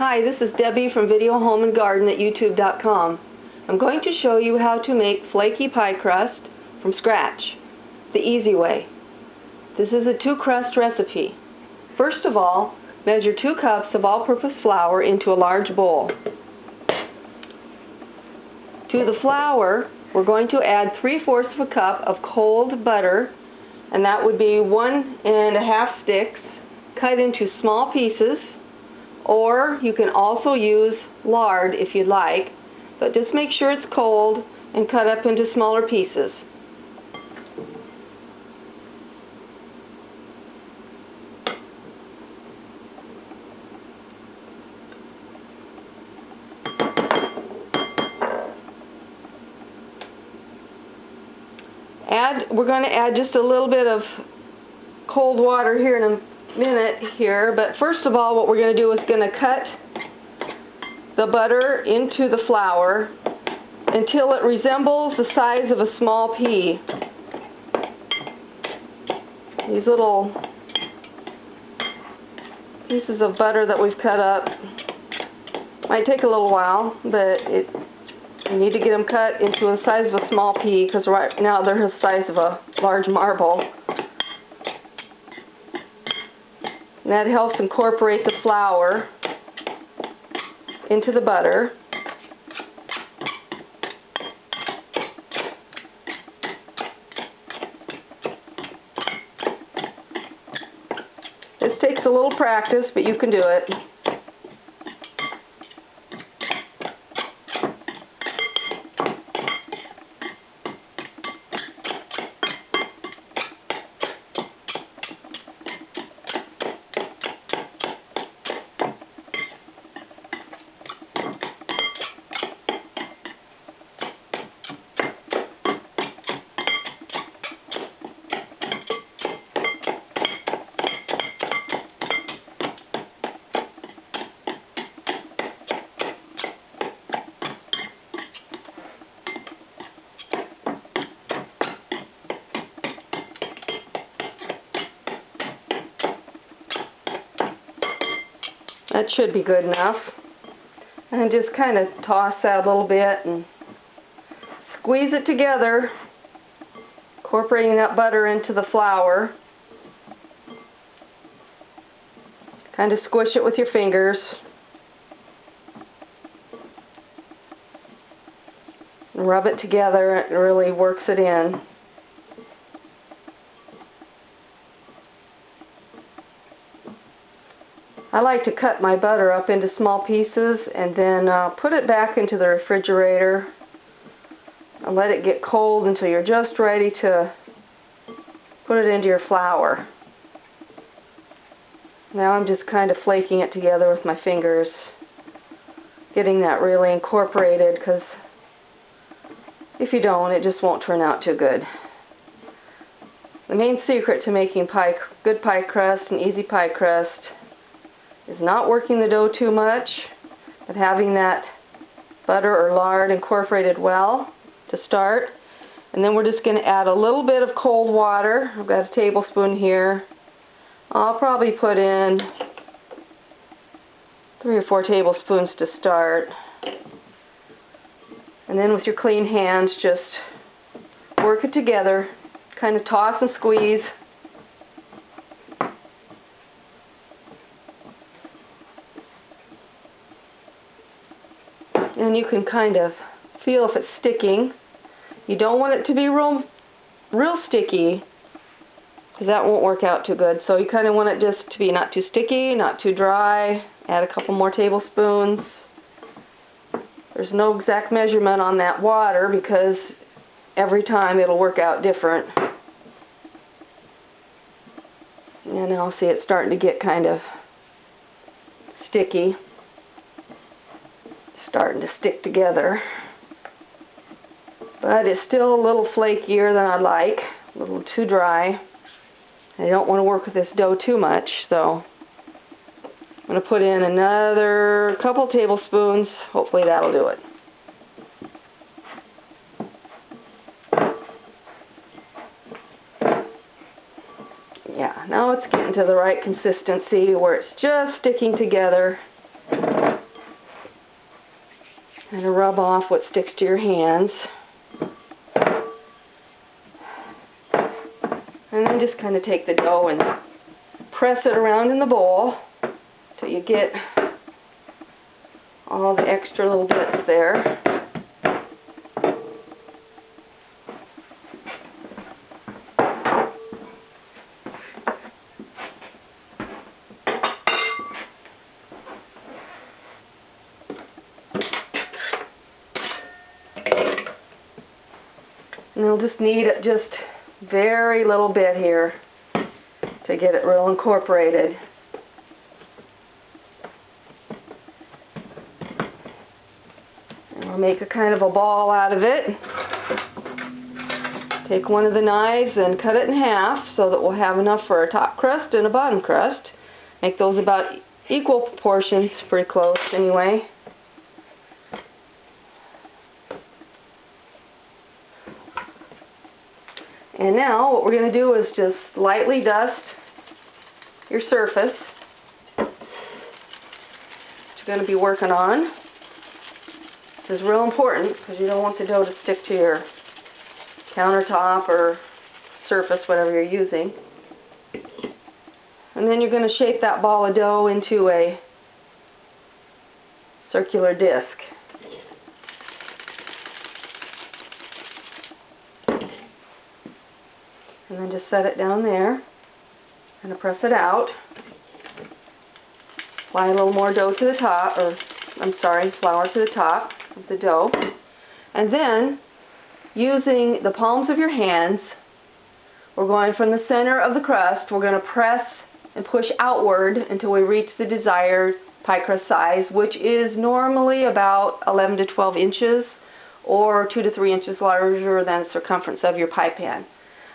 Hi, this is Debbie from Video Home and Garden at YouTube.com. I'm going to show you how to make flaky pie crust from scratch, the easy way. This is a 2-crust recipe. First of all, measure 2 cups of all-purpose flour into a large bowl. To the flour, we're going to add 3/4 of a cup of cold butter, and that would be 1 1/2 sticks cut into small pieces, or you can also use lard if you'd like, but just make sure it's cold and cut up into smaller pieces. We're going to add just a little bit of cold water here in a minute here, but first of all what we're going to do is going to cut the butter into the flour until it resembles the size of a small pea. These little pieces of butter that we've cut up might take a little while, but you need to get them cut into the size of a small pea, because right now they're the size of a large marble. And that helps incorporate the flour into the butter. This takes a little practice, but you can do it. That should be good enough. And just kind of toss that a little bit and squeeze it together, incorporating that butter into the flour. Kind of squish it with your fingers. And rub it together. It really works it in. I like to cut my butter up into small pieces and then put it back into the refrigerator and let it get cold until you're just ready to put it into your flour. Now I'm just kind of flaking it together with my fingers, getting that really incorporated, because if you don't, it just won't turn out too good. The main secret to making good pie crust and easy pie crust is not working the dough too much, but having that butter or lard incorporated well to start. And then we're just going to add a little bit of cold water. I've got a tablespoon here. I'll probably put in 3 or 4 tablespoons to start. And then with your clean hands, just work it together. Kind of toss and squeeze. And you can kind of feel if it's sticking. You don't want it to be real sticky, because that won't work out too good. So you kind of want it just to be not too sticky, not too dry. Add a couple more tablespoons. There's no exact measurement on that water, because every time it'll work out different. And now see, it's starting to get kind of sticky. Starting to stick together, but it's still a little flakier than I'd like, a little too dry. I don't want to work with this dough too much, so I'm going to put in another couple tablespoons. Hopefully that'll do it. Yeah, now it's getting to the right consistency where it's just sticking together. Kind of rub off what sticks to your hands. And then just kind of take the dough and press it around in the bowl till you get all the extra little bits there. And you'll just need just very little bit here to get it real incorporated. And we'll make a kind of a ball out of it. Take one of the knives and cut it in half so that we'll have enough for a top crust and a bottom crust. Make those about equal proportions, pretty close anyway. And now what we're going to do is just lightly dust your surface that you're going to be working on. This is real important because you don't want the dough to stick to your countertop or surface, whatever you're using. And then you're going to shape that ball of dough into a circular disc. And then just set it down there and press it out. Apply a little more dough to the top, or flour to the top of the dough. And then, using the palms of your hands, we're going from the center of the crust, we're going to press and push outward until we reach the desired pie crust size, which is normally about 11 to 12 inches or 2 to 3 inches larger than the circumference of your pie pan.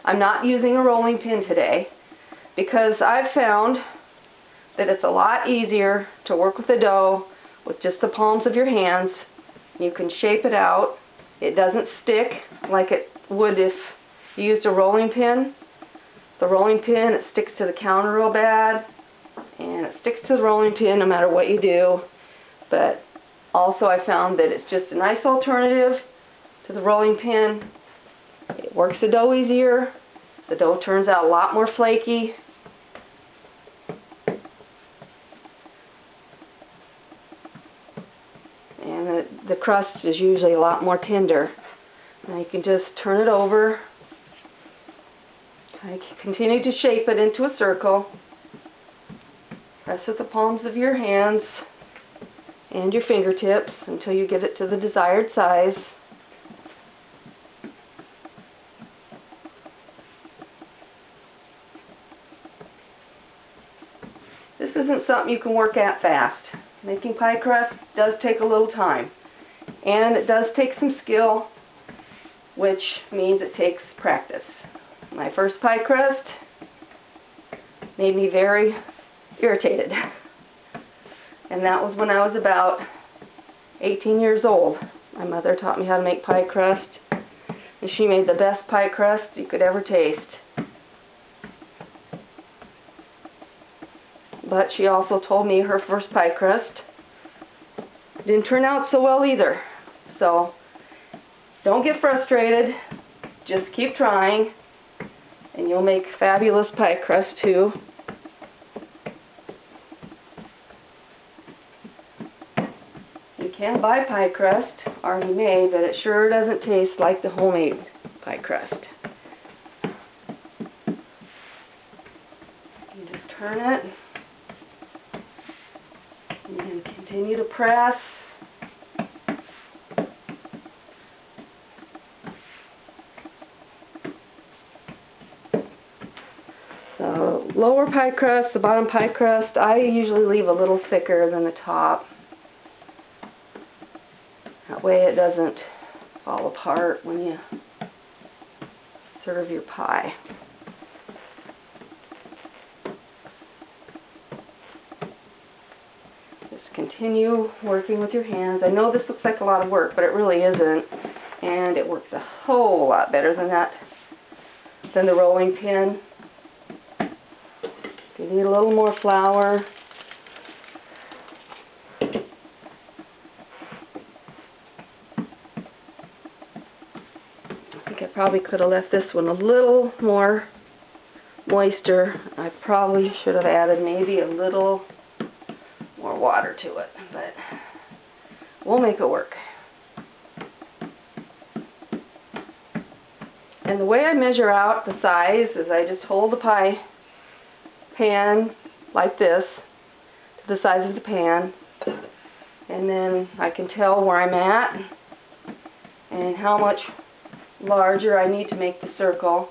I'm not using a rolling pin today because I've found that it's a lot easier to work with the dough with just the palms of your hands. You can shape it out. It doesn't stick like it would if you used a rolling pin. The rolling pin, it sticks to the counter real bad, and it sticks to the rolling pin no matter what you do. But also I found that it's just a nice alternative to the rolling pin. It works the dough easier. The dough turns out a lot more flaky. And the crust is usually a lot more tender. Now you can just turn it over. Continue to shape it into a circle. Press with the palms of your hands and your fingertips until you get it to the desired size. This isn't something you can work at fast. Making pie crust does take a little time, and it does take some skill, which means it takes practice. My first pie crust made me very irritated, and that was when I was about 18 years old. My mother taught me how to make pie crust, and she made the best pie crust you could ever taste. But she also told me her first pie crust didn't turn out so well either. So don't get frustrated. Just keep trying, and you'll make fabulous pie crust too. You can buy pie crust already made, but it sure doesn't taste like the homemade pie crust. You just turn it. And continue to press. So lower pie crust, the bottom pie crust, I usually leave a little thicker than the top. That way it doesn't fall apart when you serve your pie. Continue working with your hands. I know this looks like a lot of work, but it really isn't. And it works a whole lot better than the rolling pin. You need a little more flour. probably could have left this one a little more moister. I probably should have added maybe a little more water to it, but we'll make it work. And the way I measure out the size is I just hold the pie pan like this to the size of the pan, and then I can tell where I'm at and how much larger I need to make the circle.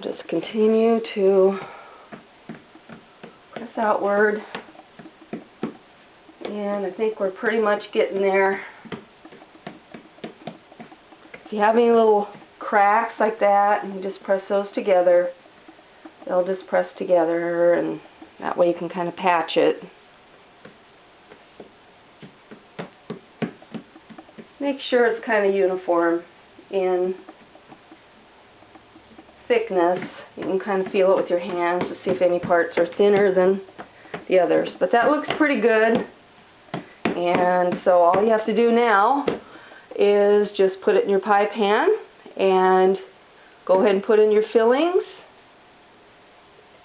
Just continue to press outward, and I think we're pretty much getting there. If you have any little cracks like that, and you just press those together, they'll just press together, and that way you can kind of patch it. Make sure it's kind of uniform in thickness. You can kind of feel it with your hands to see if any parts are thinner than the others. But that looks pretty good. And so all you have to do now is just put it in your pie pan and go ahead and put in your fillings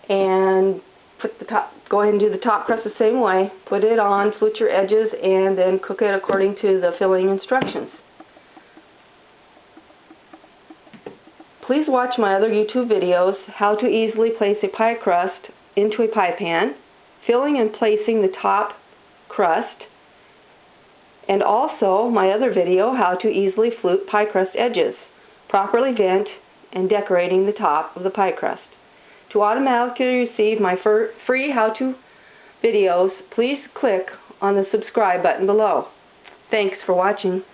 and put the top, go ahead and do the top crust the same way. Put it on, flute your edges, and then cook it according to the filling instructions. Please watch my other YouTube videos, how to easily place a pie crust into a pie pan, filling and placing the top crust, and also my other video, how to easily flute pie crust edges, properly vent, and decorating the top of the pie crust. To automatically receive my free how-to videos, please click on the subscribe button below. Thanks for watching.